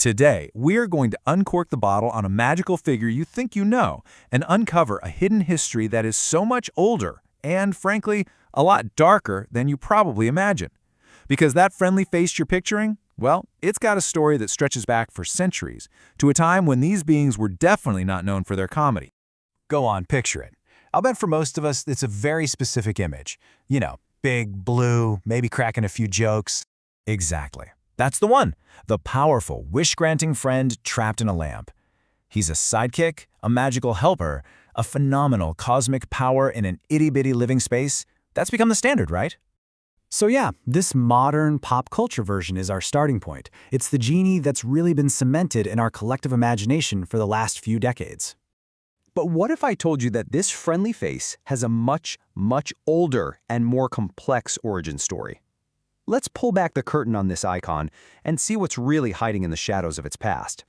Today, we're going to uncork the bottle on a magical figure you think you know and uncover a hidden history that is so much older and, frankly, a lot darker than you probably imagine. Because that friendly face you're picturing, well, it's got a story that stretches back for centuries to a time when these beings were definitely not known for their comedy. Go on, picture it. I'll bet for most of us, it's a very specific image. You know, big, blue, maybe cracking a few jokes. Exactly. That's the one. The powerful, wish-granting friend trapped in a lamp. He's a sidekick, a magical helper, a phenomenal cosmic power in an itty-bitty living space. That's become the standard, right? So yeah, this modern pop culture version is our starting point. It's the genie that's really been cemented in our collective imagination for the last few decades. But what if I told you that this friendly face has a much, much older and more complex origin story? Let's pull back the curtain on this icon and see what's really hiding in the shadows of its past.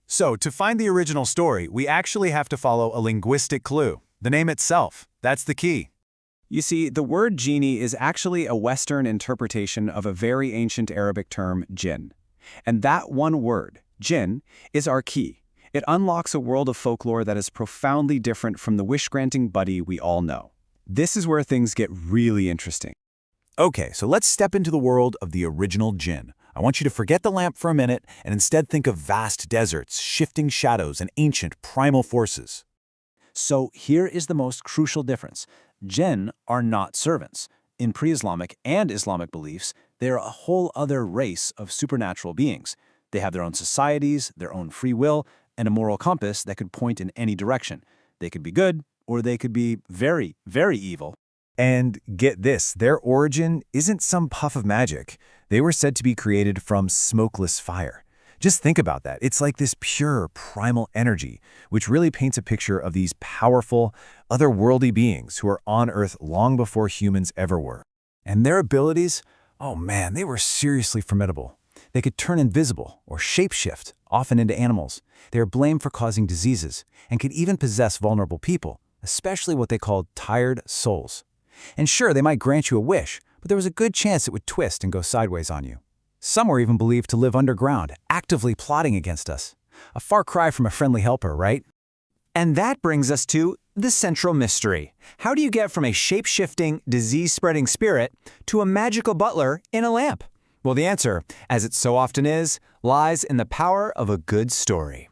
So, to find the original story, we actually have to follow a linguistic clue. The name itself. That's the key. You see, the word genie is actually a Western interpretation of a very ancient Arabic term, jinn. And that one word, jinn, is our key. It unlocks a world of folklore that is profoundly different from the wish-granting buddy we all know. This is where things get really interesting. Okay, so let's step into the world of the original jinn. I want you to forget the lamp for a minute and instead think of vast deserts, shifting shadows, and ancient primal forces. So here is the most crucial difference. Jinn are not servants. In pre-Islamic and Islamic beliefs, they are a whole other race of supernatural beings. They have their own societies, their own free will, and a moral compass that could point in any direction. They could be good, or they could be very, very evil. And get this, their origin isn't some puff of magic. They were said to be created from smokeless fire. Just think about that. It's like this pure, primal energy, which really paints a picture of these powerful, otherworldly beings who are on Earth long before humans ever were. And their abilities, oh man, they were seriously formidable. They could turn invisible or shapeshift, often into animals. They are blamed for causing diseases and could even possess vulnerable people, especially what they called tired souls. And sure, they might grant you a wish, but there was a good chance it would twist and go sideways on you. Some were even believed to live underground, actively plotting against us. A far cry from a friendly helper, right? And that brings us to the central mystery. How do you get from a shape-shifting, disease-spreading spirit to a magical butler in a lamp? Well, the answer, as it so often is, lies in the power of a good story.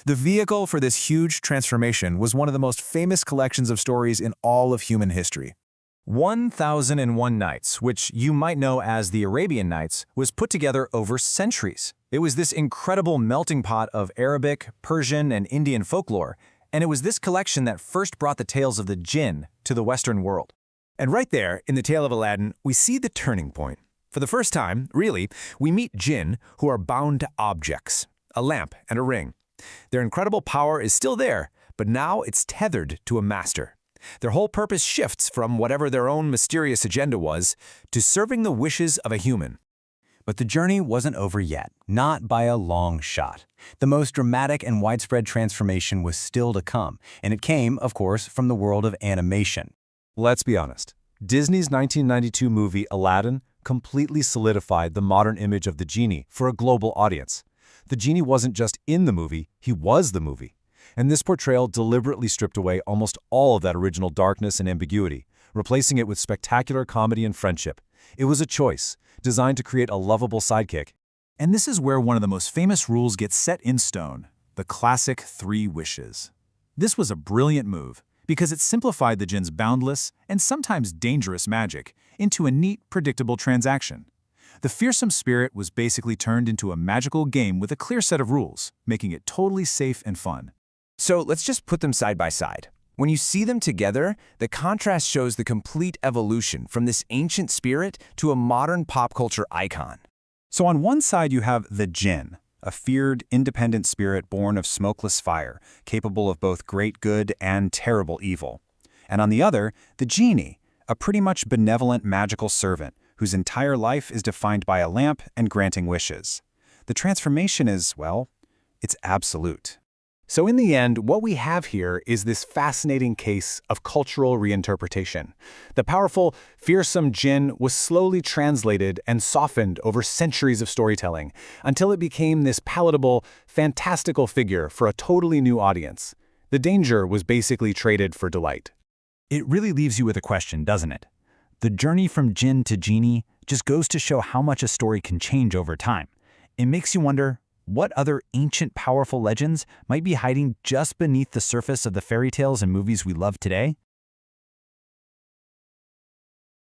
The vehicle for this huge transformation was one of the most famous collections of stories in all of human history. 1001 Nights, which you might know as the Arabian Nights, was put together over centuries. It was this incredible melting pot of Arabic, Persian, and Indian folklore, and it was this collection that first brought the tales of the jinn to the Western world. And right there, in the tale of Aladdin, we see the turning point. For the first time, really, we meet jinn who are bound to objects, a lamp and a ring. Their incredible power is still there, but now it's tethered to a master. Their whole purpose shifts from whatever their own mysterious agenda was to serving the wishes of a human. But the journey wasn't over yet, not by a long shot. The most dramatic and widespread transformation was still to come, and it came, of course, from the world of animation. Let's be honest. Disney's 1992 movie Aladdin completely solidified the modern image of the genie for a global audience. The genie wasn't just in the movie, he was the movie. And this portrayal deliberately stripped away almost all of that original darkness and ambiguity, replacing it with spectacular comedy and friendship. It was a choice, designed to create a lovable sidekick. And this is where one of the most famous rules gets set in stone, the classic 3 wishes. This was a brilliant move, because it simplified the jinn's boundless and sometimes dangerous magic into a neat, predictable transaction. The fearsome spirit was basically turned into a magical game with a clear set of rules, making it totally safe and fun. So let's just put them side by side. When you see them together, the contrast shows the complete evolution from this ancient spirit to a modern pop culture icon. So on one side you have the jinn, a feared, independent spirit born of smokeless fire, capable of both great good and terrible evil. And on the other, the genie, a pretty much benevolent magical servant whose entire life is defined by a lamp and granting wishes. The transformation is, well, it's absolute. So in the end, what we have here is this fascinating case of cultural reinterpretation. The powerful, fearsome jinn was slowly translated and softened over centuries of storytelling until it became this palatable, fantastical figure for a totally new audience. The danger was basically traded for delight. It really leaves you with a question, doesn't it? The journey from jinn to genie just goes to show how much a story can change over time. It makes you wonder, what other ancient powerful legends might be hiding just beneath the surface of the fairy tales and movies we love today?